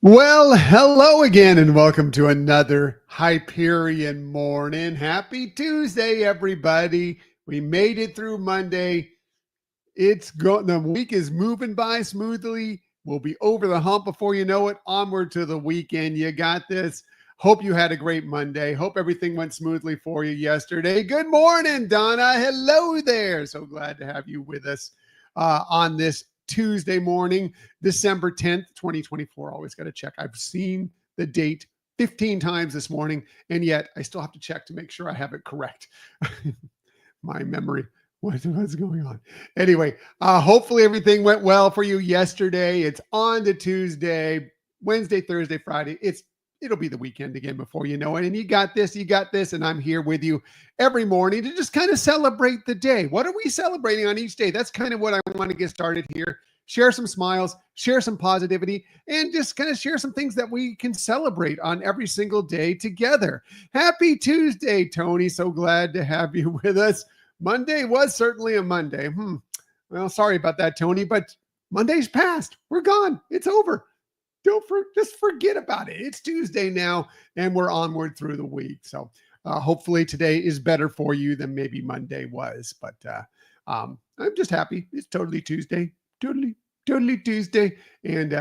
Well, hello again, and welcome to another Hyperion morning. Happy Tuesday, everybody. We made it through Monday. The week is moving by smoothly. We'll be over the hump before you know it. Onward to the weekend. You got this. Hope you had a great Monday. Hope everything went smoothly for you yesterday. Good morning, Donna. Hello there. So glad to have you with us on this Tuesday morning, December 10th, 2024. Always got to check. I've seen the date 15 times this morning, and yet I still have to check to make sure I have it correct. My memory. What's going on? Anyway, hopefully everything went well for you yesterday. It's on to Tuesday, Wednesday, Thursday, Friday. It'll be the weekend again before you know it. And you got this, and I'm here with you every morning to just kind of celebrate the day. What are we celebrating on each day? That's kind of what I want to get started here. Share some smiles, share some positivity, and just kind of share some things that we can celebrate on every single day together. Happy Tuesday, Tony. So glad to have you with us. Monday was certainly a Monday. Well, sorry about that, Tony, but Monday's passed. We're gone. It's over. Just forget about it. It's Tuesday now, and we're onward through the week. So hopefully today is better for you than maybe Monday was. But I'm just happy. It's totally Tuesday. Totally Tuesday. And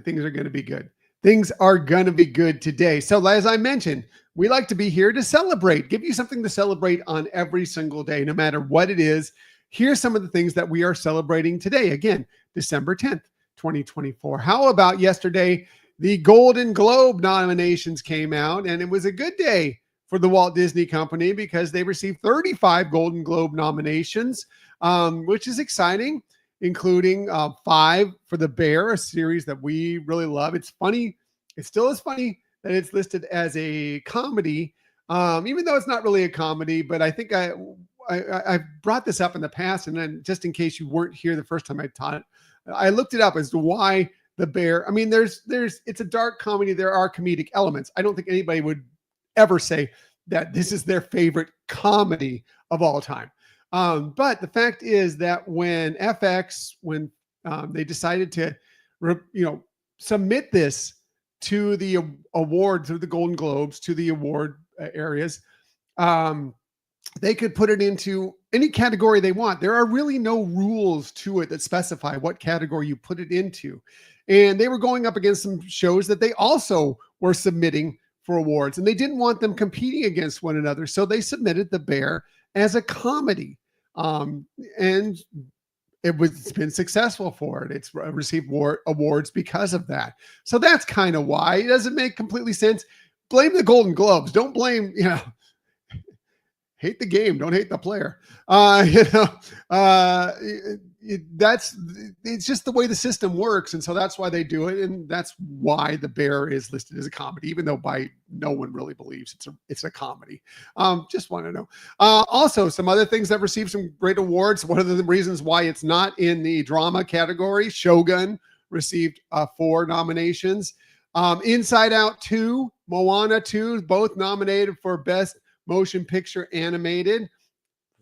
things are going to be good. Things are going to be good today. So as I mentioned, we like to be here to celebrate, give you something to celebrate on every single day, no matter what it is. Here's some of the things that we are celebrating today. Again, December 10th. 2024. How about yesterday? The Golden Globe nominations came out, and it was a good day for the Walt Disney Company because they received 35 Golden Globe nominations, which is exciting, including 5 for The Bear, a series that we really love. It's funny. It still is funny that it's listed as a comedy, even though it's not really a comedy, but I think I brought this up in the past, and then just in case you weren't here the first time I taught it, I looked it up as to why The Bear. I mean, it's a dark comedy. There are comedic elements. I don't think anybody would ever say that this is their favorite comedy of all time. But the fact is that when FX, they decided to, submit this to the awards of the Golden Globes, to the award areas, they could put it into any category they want. There are really no rules to it that specify what category you put it into. And they were going up against some shows that they also were submitting for awards, and they didn't want them competing against one another. So they submitted The Bear as a comedy. And it's been successful for it. It's received awards because of that. So that's kind of why. It doesn't make completely sense. Blame the Golden Globes. Don't blame, hate the game, don't hate the player. It's just the way the system works, and so that's why they do it, and that's why The Bear is listed as a comedy, even though no one really believes it's a comedy. Just want to know. Also, some other things that received some great awards. One of the reasons why it's not in the drama category, Shogun received 4 nominations. Inside Out 2, Moana 2, both nominated for Best Motion Picture Animated.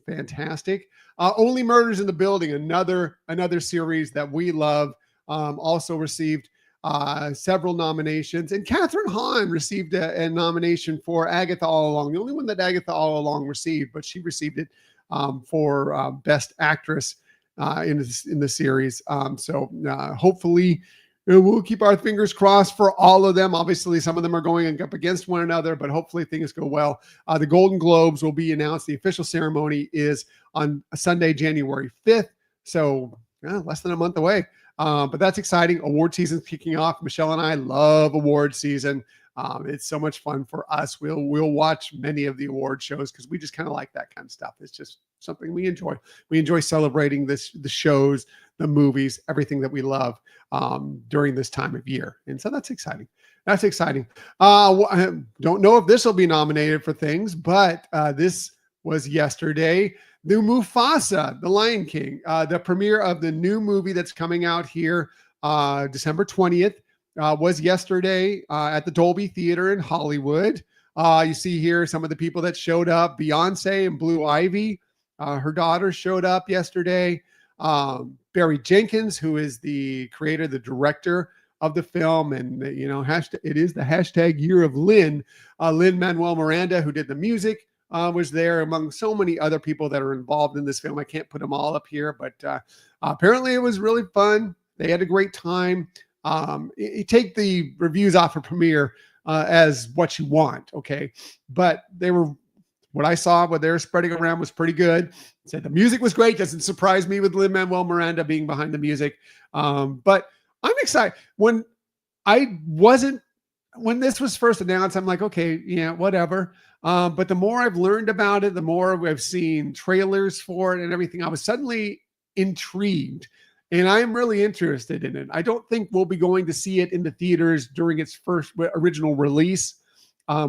Fantastic. Only Murders in the Building, another series that we love, also received several nominations. And Catherine Hahn received a nomination for Agatha All Along, the only one that Agatha All Along received, but she received it for Best Actress in the series. So hopefully we'll keep our fingers crossed for all of them. Obviously, some of them are going up against one another, but hopefully things go well. The Golden Globes will be announced. The official ceremony is on Sunday, January 5th. So less than a month away. But that's exciting. Award season's kicking off. Michelle and I love award season. It's so much fun for us. We'll watch many of the award shows because we just kind of like that kind of stuff. It's just something we enjoy. We enjoy celebrating the shows, the movies, everything that we love during this time of year. And so that's exciting. I don't know if this will be nominated for things, but this was yesterday. The Mufasa, The Lion King, the premiere of the new movie that's coming out here December 20th was yesterday at the Dolby Theater in Hollywood. You see here some of the people that showed up. Beyonce and Blue Ivy, her daughter, showed up yesterday. Barry Jenkins, who is the creator, the director of the film, and it is the hashtag year of Lin. Lin-Manuel Miranda, who did the music, was there among so many other people that are involved in this film. I can't put them all up here, but apparently it was really fun. They had a great time. You take the reviews off of Premiere as what you want, okay? But what I saw, what they were spreading around was pretty good. Said the music was great. Doesn't surprise me with Lin-Manuel Miranda being behind the music. But I'm excited. When this was first announced, I'm like, okay, yeah, whatever. But the more I've learned about it, the more I've seen trailers for it and everything, I was suddenly intrigued. And I'm really interested in it. I don't think we'll be going to see it in the theaters during its first original release.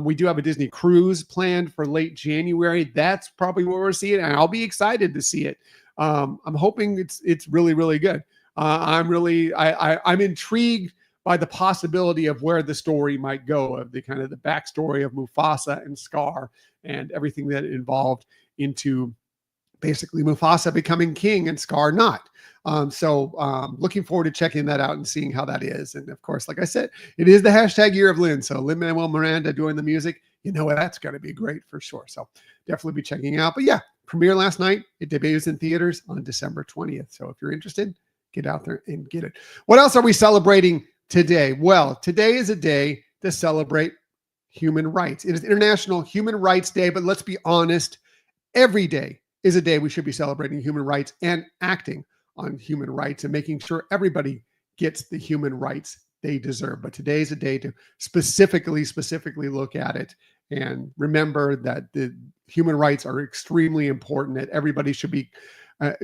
We do have a Disney cruise planned for late January. That's probably where we'll see it, and I'll be excited to see it. I'm hoping it's really, really good. I'm intrigued by the possibility of where the story might go, of the kind of the backstory of Mufasa and Scar and everything that involved into basically Mufasa becoming king and Scar not. Looking forward to checking that out and seeing how that is. And of course, like I said, it is the hashtag year of Lin. So Lin-Manuel Miranda doing the music, that's going to be great for sure. So definitely be checking out. But yeah, premiere last night. It debuts in theaters on December 20th. So if you're interested, get out there and get it. What else are we celebrating today? Well, today is a day to celebrate human rights. It is International Human Rights Day, but let's be honest, every day is a day we should be celebrating human rights and acting on human rights and making sure everybody gets the human rights they deserve. But today is a day to specifically look at it and remember that the human rights are extremely important, that everybody should be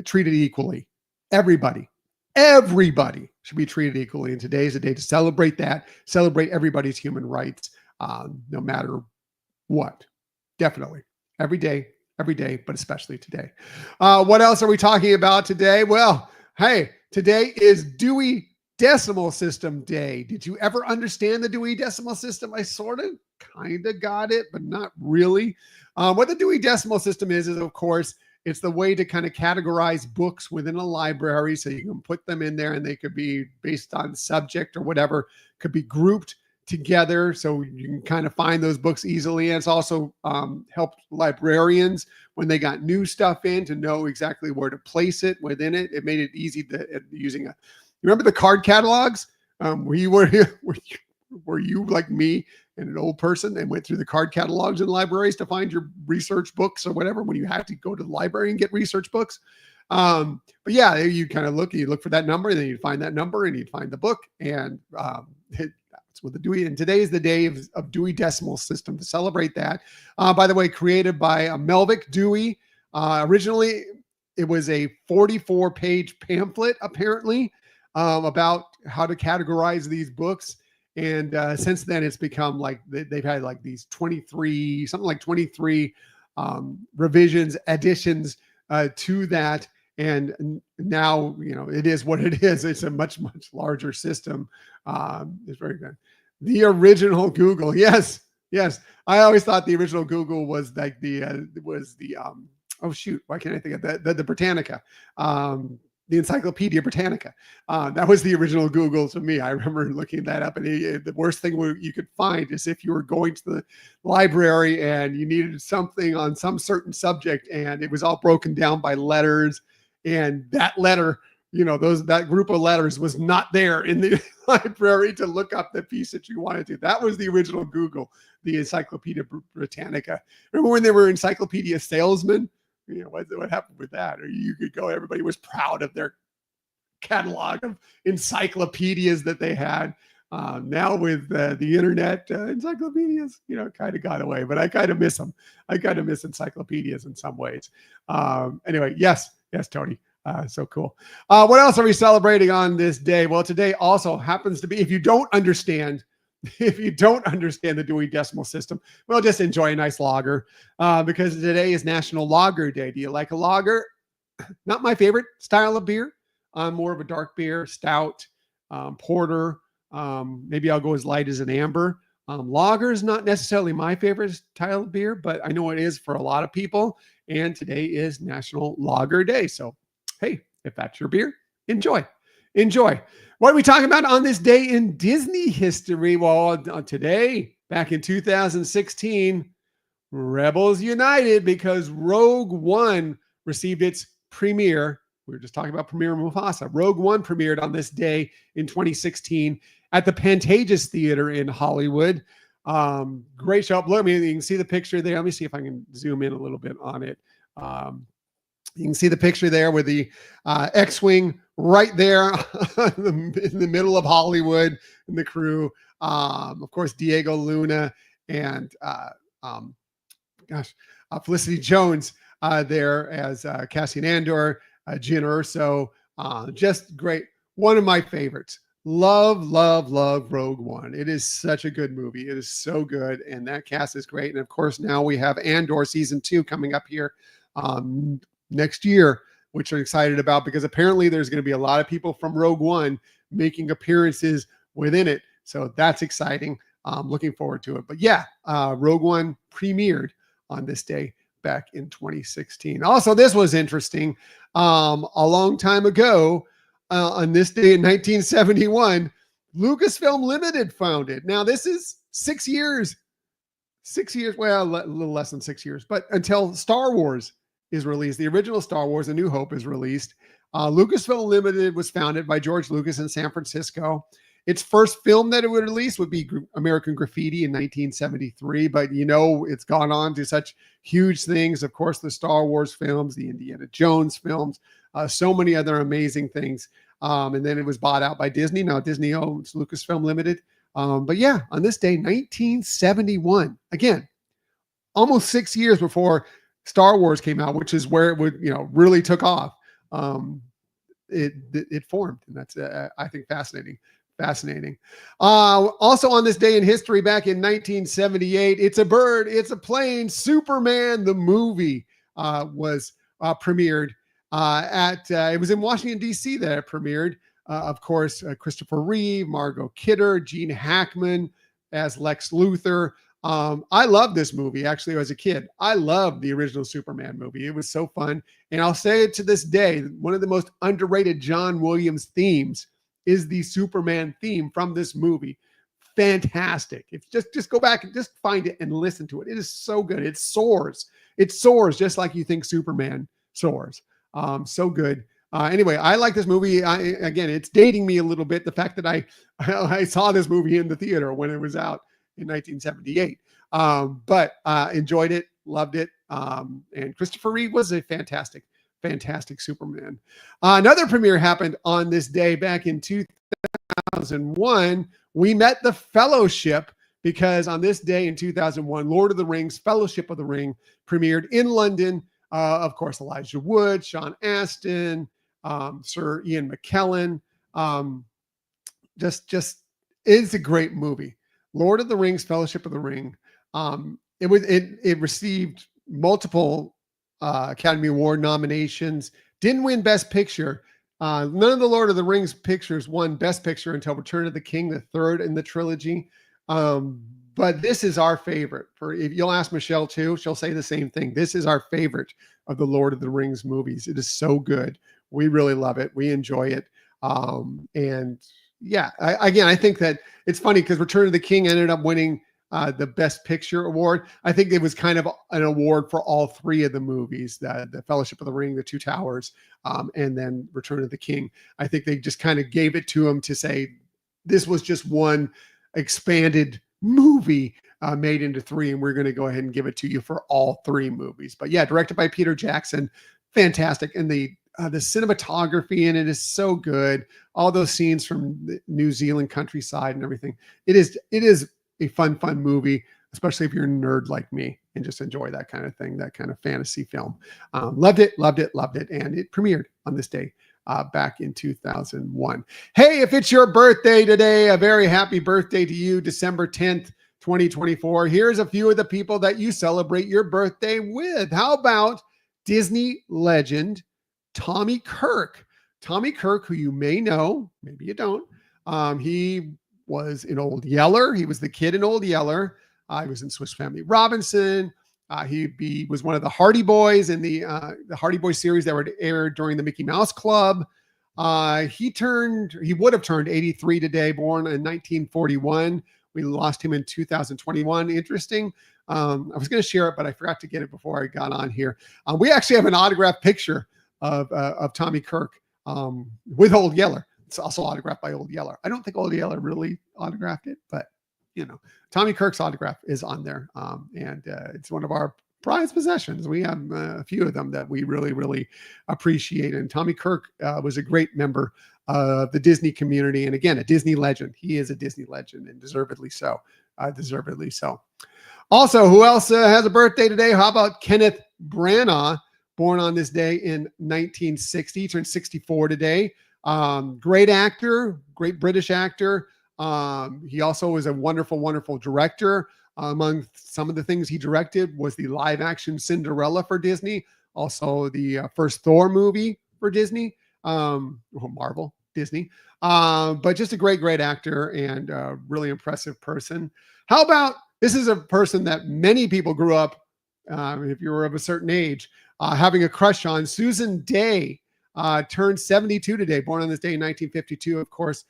treated equally. Everybody should be treated equally. And today is a day to celebrate that, celebrate everybody's human rights, no matter what. Definitely. Every day, but especially today. What else are we talking about today? Well, hey, today is Dewey Decimal System Day. Did you ever understand the Dewey Decimal System? I sort of kind of got it, but not really. What the Dewey Decimal System is, of course, it's the way to kind of categorize books within a library. So you can put them in there and they could be based on subject or whatever, could be grouped together so you can kind of find those books easily. And it's also helped librarians when they got new stuff in to know exactly where to place it within it. It made it easy using you remember the card catalogs? Were you like me and an old person and went through the card catalogs in libraries to find your research books or whatever when you had to go to the library and get research books? But yeah, you kind of look for that number, and then you'd find that number and you'd find the book, and with the Dewey. And today is the day of Dewey Decimal System to celebrate that. By the way, created by Melvick Dewey. Originally, it was a 44-page pamphlet, apparently, about how to categorize these books. And since then, it's become like they've had like these 23 revisions, additions to that. And now, it is what it is. It's a much, much larger system. It's very good. The original Google. Yes. I always thought the original Google was like oh shoot, why can't I think of that? The Britannica, the Encyclopedia Britannica. That was the original Google to me. I remember looking that up, and the worst thing you could find is if you were going to the library and you needed something on some certain subject, and it was all broken down by letters, and that letter, that group of letters was not there in the library to look up the piece that you wanted to. That was the original Google, the Encyclopedia Britannica. Remember when they were encyclopedia salesmen? What happened with that? Or you could go, everybody was proud of their catalog of encyclopedias that they had. Now with the internet, encyclopedias, kind of got away, but I kind of miss them. I kind of miss encyclopedias in some ways. Anyway, yes, Tony. So cool. What else are we celebrating on this day? Well, today also happens to be, if you don't understand if you don't understand the Dewey Decimal System, well, just enjoy a nice lager because today is National Lager Day. Do you like a lager? Not my favorite style of beer. I'm more of a dark beer, stout, porter. Maybe I'll go as light as an amber. Lager is not necessarily my favorite style of beer, but I know it is for a lot of people. And today is National Lager Day. So, hey, if that's your beer, enjoy. Enjoy. What are we talking about on this day in Disney history? Well, today, back in 2016, Rebels United, because Rogue One received its premiere. We were just talking about Premiere Mufasa. Rogue One premiered on this day in 2016 at the Pantages Theater in Hollywood. Great show. Look, I mean, you can see the picture there. Let me see if I can zoom in a little bit on it. You can see the picture there with the X-Wing right there in the middle of Hollywood and the crew. Of course, Diego Luna and Felicity Jones there as Cassian Andor, Jyn Erso. Just great. One of my favorites. Love Rogue One. It is such a good movie. It is so good. And that cast is great. And of course, now we have Andor season 2 coming up here next year, which I'm excited about because apparently there's going to be a lot of people from Rogue One making appearances within it. So that's exciting. Looking forward to it. But yeah, Rogue One premiered on this day back in 2016. Also, this was interesting. A long time ago, on this day in 1971, Lucasfilm Limited founded. Now, this is 6 years, well, a little less than 6 years, but until Star Wars is released, the original Star Wars, A New Hope, is released. Lucasfilm Limited was founded by George Lucas in San Francisco. Its first film that it would release would be American Graffiti in 1973, but it's gone on to such huge things. Of course, the Star Wars films, the Indiana Jones films, so many other amazing things. And then it was bought out by Disney. Now Disney owns Lucasfilm Limited. But yeah, on this day, 1971, again, almost 6 years before Star Wars came out, which is where it would, really took off. It formed, and that's I think fascinating. Also on this day in history, back in 1978, It's a Bird, It's a Plane, Superman the movie was premiered it was in Washington, D.C. that it premiered. Of course, Christopher Reeve, Margot Kidder, Gene Hackman as Lex Luthor. I loved this movie, actually, as a kid. I loved the original Superman movie. It was so fun. And I'll say it to this day, one of the most underrated John Williams themes is the Superman theme from this movie. Fantastic. If just go back and just find it and listen to it. It is so good. It soars. It soars just like you think Superman soars. So good. Anyway, I like this movie. Again, it's dating me a little bit, the fact that I saw this movie in the theater when it was out in 1978. But enjoyed it, loved it. And Christopher Reeve was a fantastic Superman. Another premiere happened on this day back in 2001. We met the Fellowship because on this day in 2001, Lord of the Rings, Fellowship of the Ring premiered in London. Of course, Elijah Wood, Sean Astin, Sir Ian McKellen. Just it's a great movie. Lord of the Rings, Fellowship of the Ring. It received multiple Academy Award nominations. Didn't win Best Picture. None of the Lord of the Rings pictures won Best Picture until Return of the King, the third in the trilogy. But this is our favorite. If you'll ask Michelle too, she'll say the same thing. This is our favorite of the Lord of the Rings movies. It is so good. We really love it. We enjoy it. And yeah, I think that it's funny because Return of the King ended up winning the Best Picture award. I think it was kind of an award for all three of the movies, the Fellowship of the Ring, the Two Towers, and then Return of the King. I think they just kind of gave it to him to say this was just one expanded movie made into three, and we're going to go ahead and give it to you for all three movies. But yeah, directed by Peter Jackson, fantastic. And the cinematography in it is so good. All those scenes from the New Zealand countryside and everything. It is a fun movie, especially if you're a nerd like me and just enjoy that kind of thing, that kind of fantasy film. Loved it. And it premiered on this day back in 2001. Hey, if it's your birthday today, a very happy birthday to you, December 10th, 2024. Here's a few of the people that you celebrate your birthday with. How about Disney legend Tommy Kirk? Tommy Kirk, who you may know, maybe you don't. He was in Old Yeller. He was the kid in Old Yeller. He was in Swiss Family Robinson. He was one of the Hardy Boys in the Hardy Boys series that were aired during the Mickey Mouse Club. He would have turned 83 today, born in 1941. We lost him in 2021. Interesting. I was going to share it, but I forgot to get it before I got on here. We actually have an autographed picture of Tommy Kirk with Old Yeller. It's also autographed by Old Yeller. I don't think Old Yeller really autographed it, but Tommy Kirk's autograph is on there, and it's one of our prized possessions. We have a few of them that we really, really appreciate. And Tommy Kirk was a great member of the Disney community, and again, a Disney legend. He is a Disney legend, and deservedly so. Deservedly so. Also, who else has a birthday today? How about Kenneth Branagh, born on this day in 1960, turned 64 today. Great actor, great British actor. He also was a wonderful, wonderful director. Among some of the things he directed was the live action Cinderella for Disney, also the first Thor movie for Disney, Marvel, Disney. But just a great, great actor and a really impressive person. How about, this is a person that many people grew up, if you were of a certain age, having a crush on. Susan Day turned 72 today, born on this day in 1952, of course,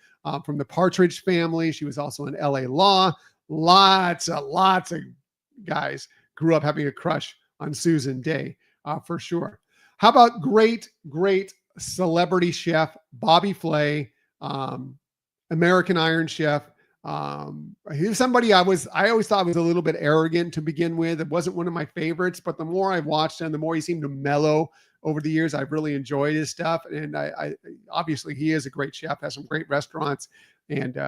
from the Partridge Family. She was also in LA Law. Lots of guys grew up having a crush on Susan Day, for sure. How about great celebrity chef Bobby Flay, American Iron Chef. He was somebody I always thought was a little bit arrogant to begin with. It wasn't one of my favorites, but the more I've watched him, the more he seemed to mellow over the years. I've really enjoyed his stuff, and I obviously he is a great chef, has some great restaurants, and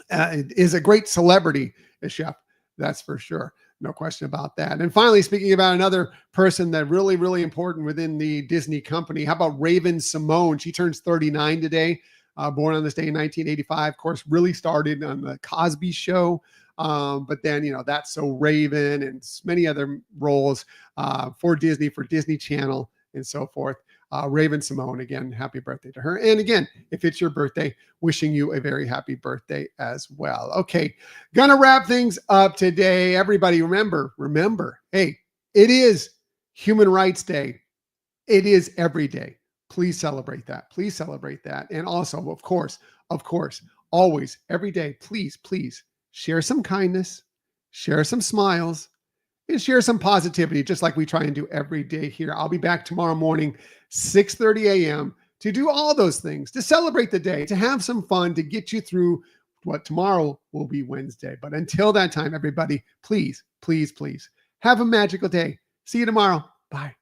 is a great celebrity chef. That's for sure. No question about that. And finally, speaking about another person that really, really important within the Disney company, how about Raven Simone? She turns 39 today, born on this day in 1985. Of course, really started on the Cosby Show. But then, That's So Raven and many other roles for Disney Channel and so forth. Raven Simone, again, happy birthday to her. And again, if it's your birthday, wishing you a very happy birthday as well. Okay, gonna wrap things up today. Everybody remember, hey, it is Human Rights Day. It is every day. Please celebrate that. Please celebrate that. And also, of course, always, every day, please share some kindness, share some smiles, and share some positivity, just like we try and do every day here. I'll be back tomorrow morning, 6:30 a.m. to do all those things, to celebrate the day, to have some fun, to get you through what tomorrow will be Wednesday. But until that time, everybody, please have a magical day. See you tomorrow. Bye.